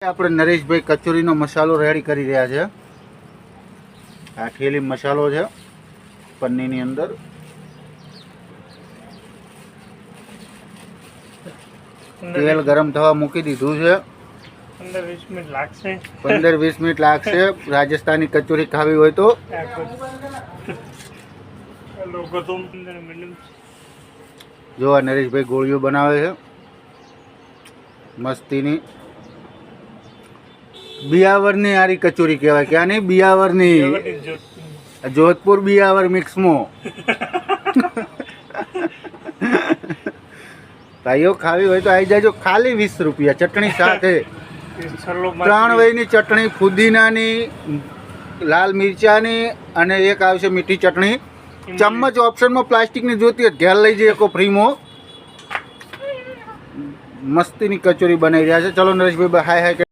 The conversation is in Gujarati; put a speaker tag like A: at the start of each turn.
A: આપણે નરેશભાઈ કચોરીનો મસાલો રેડી કરી રહ્યા છે। આ થેલી મસાલો છે પન્નીની અંદર। તેલ ગરમ થવા મૂકી દીધું છે।
B: 15-20 મિનિટ લાગશે।
A: 15-20 મિનિટ લાગશે। રાજસ્થાની કચોરી ખાવી હોય તો જો આ નરેશભાઈ ગોળીઓ બનાવે છે મસ્તીની। બિયાવરની આરી કચોરી કહેવાય, ક્યાં નહીં બિયાવરની, જોધપુર બિયાવર મિક્સમાં। ભાઈઓ ખાવી હોય તો આવી જાજો, ખાલી 20 રૂપિયા। ચટણી સાથે 3 વયની ચટણી, ફુદીનાની, લાલ મિરચાની અને એક આવશે મીઠી ચટણી। ચમચ ઓપ્શનમાં પ્લાસ્ટિકની જોતી હોય ઘેર લઈ જઈએ કો ફ્રીમાં। મસ્તીની કચોરી બનાવી રહ્યા છે। ચલો નરેશભાઈ હાય હાય।